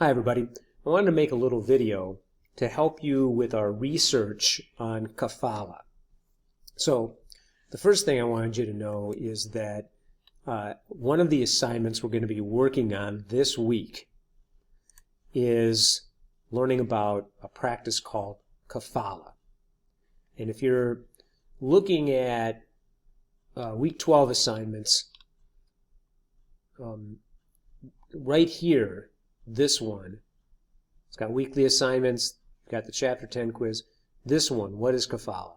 Hi everybody. I wanted to make a little video to help you with our research on kafala. So the first thing I wanted you to know is that one of the assignments we're going to be working on this week is learning about a practice called kafala. And if you're looking at week 12 assignments, right here, this one, it's got weekly assignments, got the chapter 10 quiz. This one, what is kafala?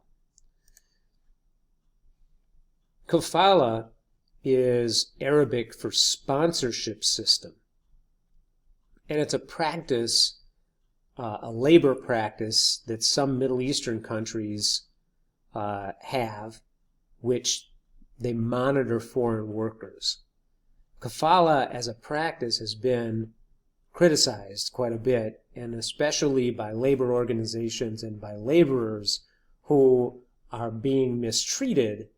Kafala is Arabic for sponsorship system. And it's a practice, a labor practice that some Middle Eastern countries have, which they monitor foreign workers. Kafala as a practice has been criticized quite a bit, and especially by labor organizations and by laborers who are being mistreated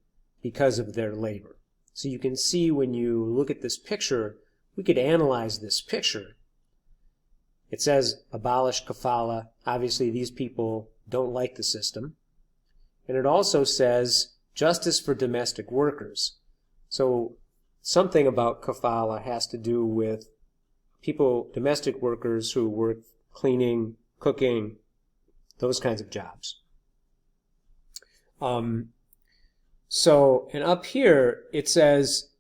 because of their labor. So you can see when you look at this picture, we could analyze this picture. It says abolish kafala. Obviously these people don't like the system. And it also says justice for domestic workers. So something about kafala has to do with people, domestic workers who work cleaning, cooking, those kinds of jobs. And up here it says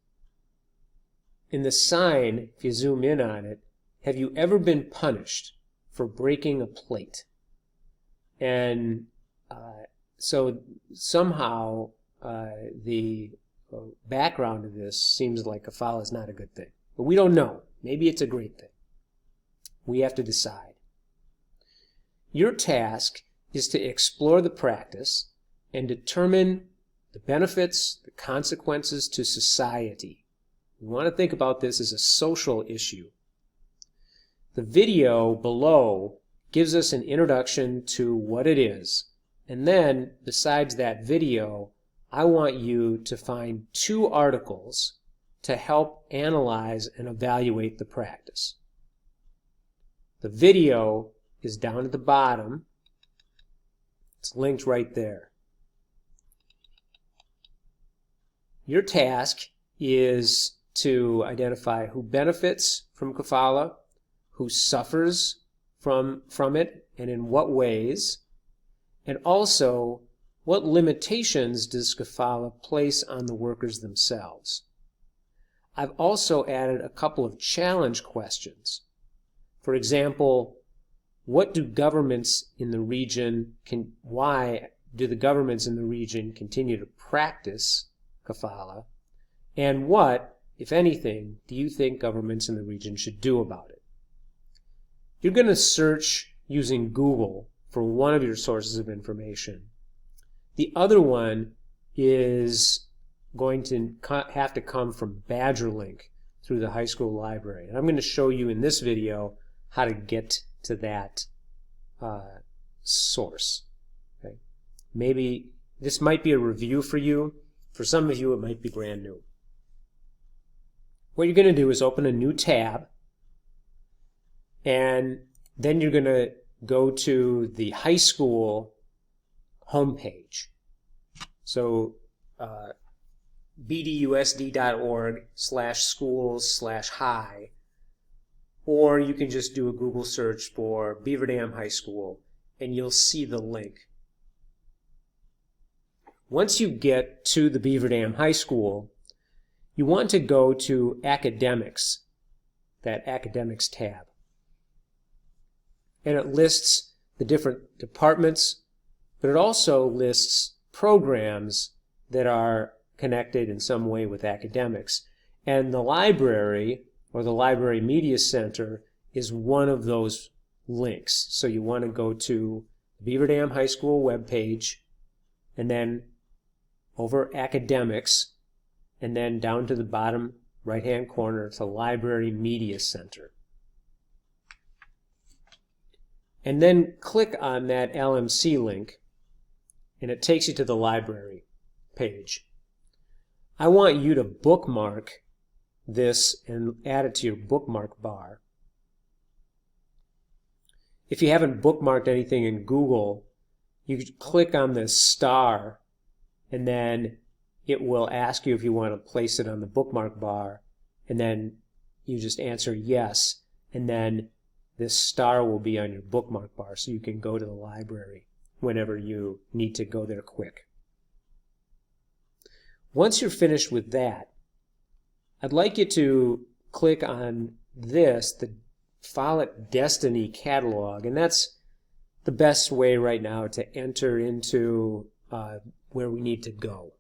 in the sign, if you zoom in on it, have you ever been punished for breaking a plate? And so somehow the background of this seems like kafala is not a good thing. But we don't know. Maybe it's a great thing. We have to decide. Your task is to explore the practice and determine the benefits, the consequences to society. We want to think about this as a social issue. The video below gives us an introduction to what it is. And then, besides that video, I want you to find 2 articles to help analyze and evaluate the practice. The video is down at the bottom. It's linked right there. Your task is to identify who benefits from kafala, who suffers from it, and in what ways, and also what limitations does kafala place on the workers themselves. I've also added a couple of challenge questions. For example, what do governments in the region, why do the governments in the region continue to practice kafala? And what, if anything, do you think governments in the region should do about it? You're going to search using Google for one of your sources of information. The other one is going to have to come from Badgerlink through the high school library. And I'm going to show you in this video how to get to that source. Okay? Maybe this might be a review for you. For some of you, it might be brand new. What you're going to do is open a new tab, and then you're going to go to the high school homepage. So bdusd.org/schools/high, or you can just do a Google search for Beaver Dam High School and you'll see the link. Once you get to the Beaver Dam High School, you want to go to Academics, that Academics tab. And it lists the different departments, but it also lists programs that are connected in some way with academics. And the library, or the Library Media Center, is one of those links. So you want to go to the Beaver Dam High School webpage, and then over Academics, and then down to the bottom right-hand corner to Library Media Center. And then click on that LMC link, and it takes you to the library page. I want you to bookmark this and add it to your bookmark bar. if you haven't bookmarked anything in Google, you could click on this star, and then it will ask you if you want to place it on the bookmark bar, and then you just answer yes, and then this star will be on your bookmark bar so you can go to the library whenever you need to go there quick. Once you're finished with that, I'd like you to click on this, the Follett Destiny catalog, and that's the best way right now to enter into where we need to go.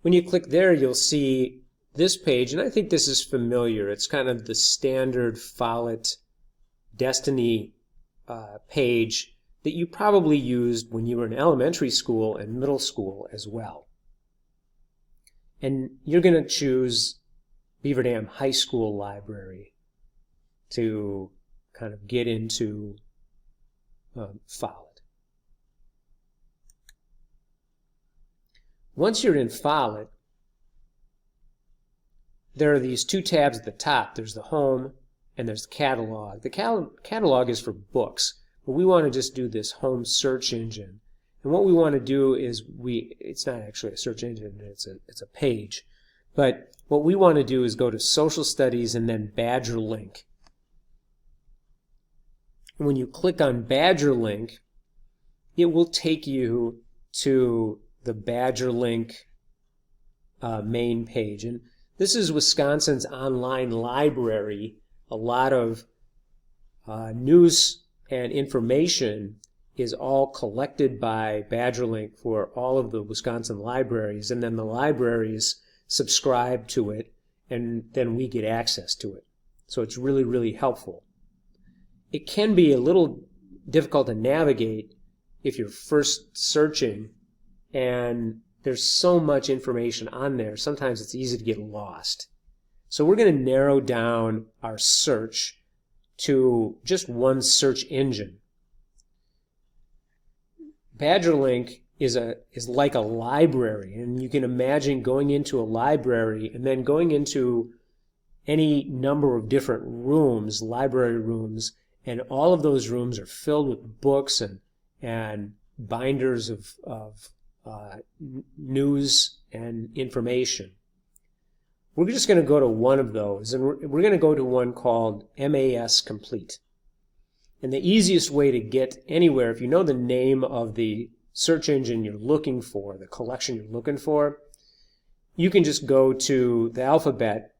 When you click there, you'll see this page, and I think this is familiar. It's kind of the standard Follett Destiny page that you probably used when you were in elementary school and middle school as well. And you're going to choose Beaver Dam High School Library to kind of get into Follett. Once you're in Follett, there are these two tabs at the top. There's the Home and there's the Catalog. The catalog is for books, but we want to just do this Home search engine. And what we want to do is it's not actually a search engine, it's a page. But what we want to do is go to Social Studies and then Badgerlink. And when you click on Badgerlink, it will take you to the Badgerlink main page. And this is Wisconsin's online library. A lot of news and information is all collected by Badgerlink for all of the Wisconsin libraries, and then the libraries subscribe to it, and then we get access to it. So it's really, really helpful. It can be a little difficult to navigate if you're first searching, and there's so much information on there. Sometimes it's easy to get lost. So we're going to narrow down our search to just one search engine. Badgerlink is like a library, and you can imagine going into a library and then going into any number of different rooms, library rooms, and all of those rooms are filled with books and binders of news and information. We're just going to go to one of those, and we're going to go to one called MAS Complete. And the easiest way to get anywhere, if you know the name of the search engine you're looking for, the collection you're looking for, you can just go to the alphabet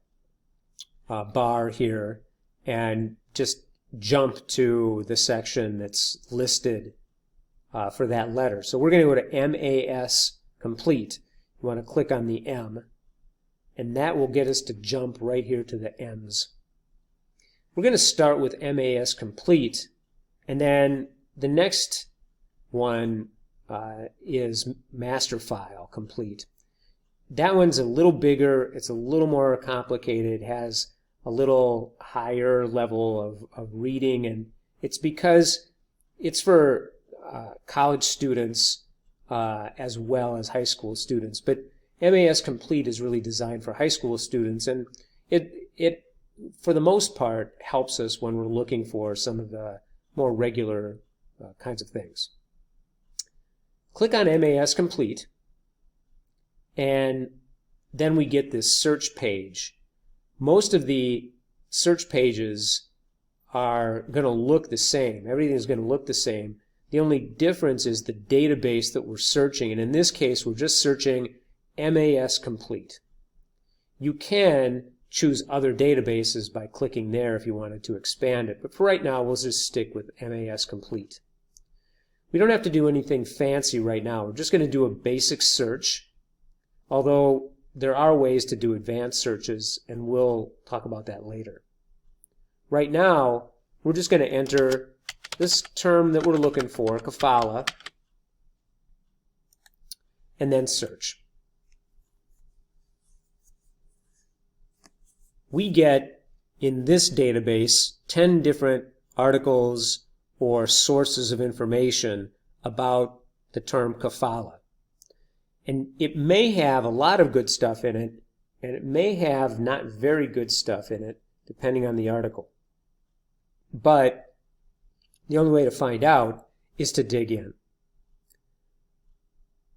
bar here and just jump to the section that's listed for that letter. So we're going to go to MAS Complete. You want to click on the M, and that will get us to jump right here to the M's. We're going to start with MAS Complete, and then the next one is Master File Complete. That one's a little bigger, it's a little more complicated, it has a little higher level of reading, and it's because it's for college students as well as high school students. But MAS Complete is really designed for high school students, and it for the most part helps us when we're looking for some of the more regular kinds of things. Click on MAS Complete, and then we get this search page. Most of the search pages are going to look the same. Everything is going to look the same. The only difference is the database that we're searching, and in this case we're just searching MAS Complete. You can choose other databases by clicking there if you wanted to expand it, but for right now we'll just stick with MAS Complete. We don't have to do anything fancy right now. We're just going to do a basic search, although there are ways to do advanced searches, and we'll talk about that later. Right now, we're just going to enter this term that we're looking for, kafala, and then search. We get, in this database, 10 different articles or sources of information about the term kafala. And it may have a lot of good stuff in it, and it may have not very good stuff in it, depending on the article. but the only way to find out is to dig in.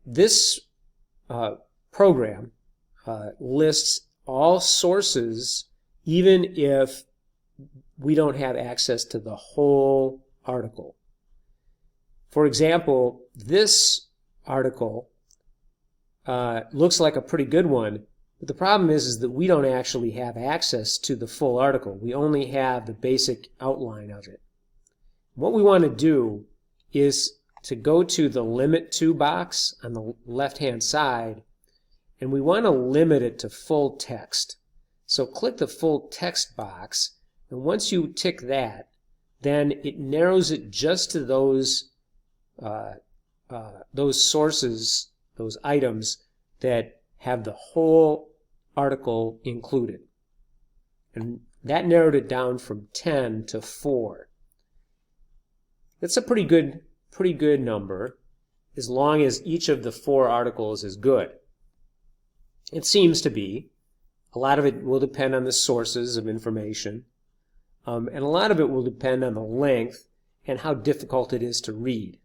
This program lists all sources even if we don't have access to the whole article. For example, this article looks like a pretty good one, but the problem is that we don't actually have access to the full article. We only have the basic outline of it. What we want to do is to go to the Limit To box on the left-hand side, and we want to limit it to full text. So click the full text box, and once you tick that, then it narrows it just to those sources, those items that have the whole article included. And that narrowed it down from 10 to 4. That's a pretty good number, as long as each of the 4 articles is good. It seems to be. A lot of it will depend on the sources of information, and a lot of it will depend on the length and how difficult it is to read.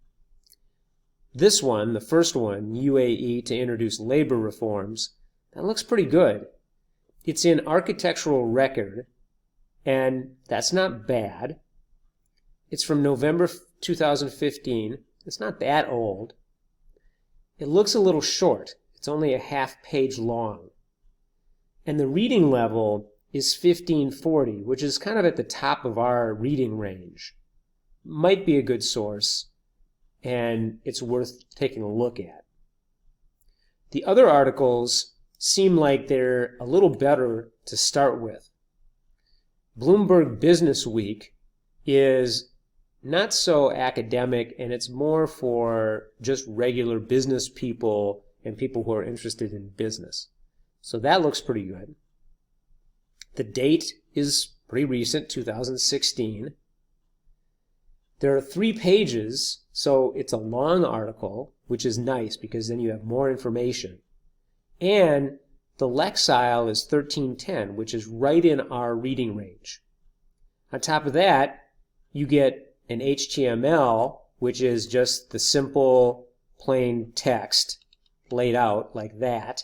This one, the first one, UAE to introduce labor reforms, that looks pretty good. It's in Architectural Record, and that's not bad. It's from November 2015. It's not that old. It looks a little short. It's only a half-page long. And the reading level is 1540, which is kind of at the top of our reading range. Might be a good source, and it's worth taking a look at. The other articles seem like they're a little better to start with. Bloomberg Business Week is not so academic, and it's more for just regular business people and people who are interested in business. So that looks pretty good. The date is pretty recent, 2016. There are 3 pages, so it's a long article, which is nice because then you have more information. And the Lexile is 1310, which is right in our reading range. On top of that, you get an HTML, which is just the simple, plain text laid out like that.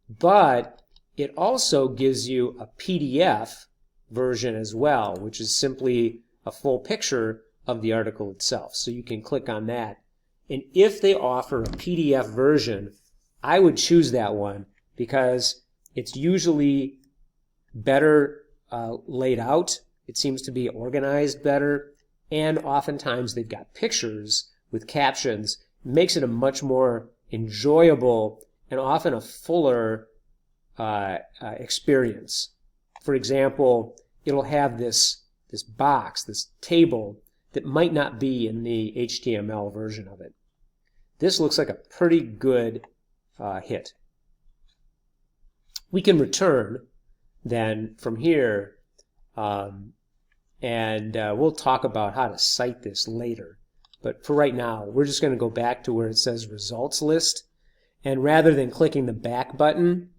But it also gives you a PDF version as well, which is simply a full picture of the article itself. So you can click on that. And if they offer a PDF version, I would choose that one because it's usually better laid out. It seems to be organized better. And oftentimes they've got pictures with captions. It makes it a much more enjoyable and often a fuller experience. For example, it'll have this box, this table, that might not be in the HTML version of it. This looks like a pretty good hit. We can return then from here, and we'll talk about how to cite this later. But for right now, we're just going to go back to where it says Results List, and rather than clicking the back button,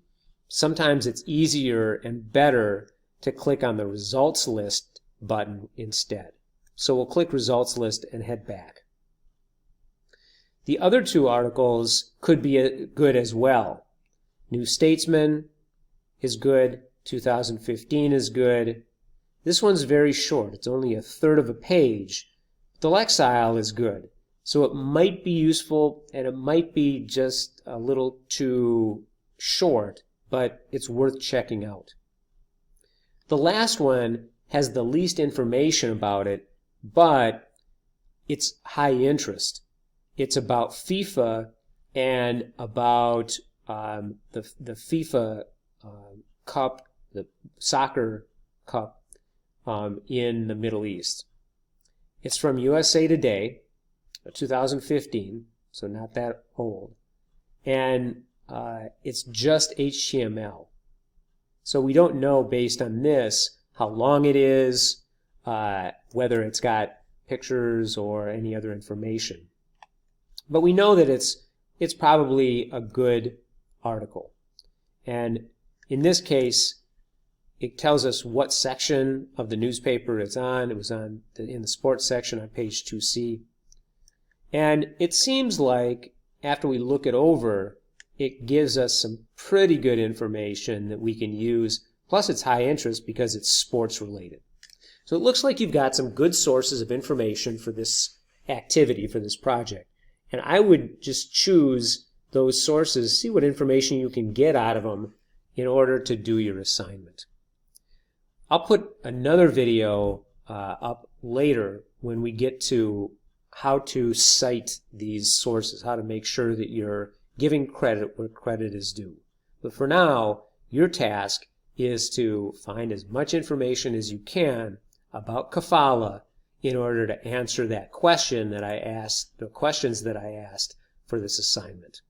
sometimes it's easier and better to click on the Results List button instead. So we'll click Results List and head back. The other 2 articles could be good as well. New Statesman is good. 2015 is good. This one's very short. It's only a third of a page. The Lexile is good. So it might be useful, and it might be just a little too short, but it's worth checking out. The last one has the least information about it, but it's high interest. It's about FIFA and about the FIFA Cup, the soccer cup in the Middle East. It's from USA Today, 2015, so not that old, and it's just HTML. So we don't know based on this how long it is, whether it's got pictures or any other information. But we know that it's probably a good article. And in this case, it tells us what section of the newspaper it's on. It was in the sports section on page 2C. And it seems like after we look it over, it gives us some pretty good information that we can use. Plus it's high interest because it's sports related. So it looks like you've got some good sources of information for this activity, for this project. And I would just choose those sources, see what information you can get out of them in order to do your assignment. I'll put another video up later when we get to how to cite these sources, how to make sure that you're giving credit where credit is due. But for now, your task is to find as much information as you can about kafala in order to answer that question that I asked, the questions that I asked for this assignment.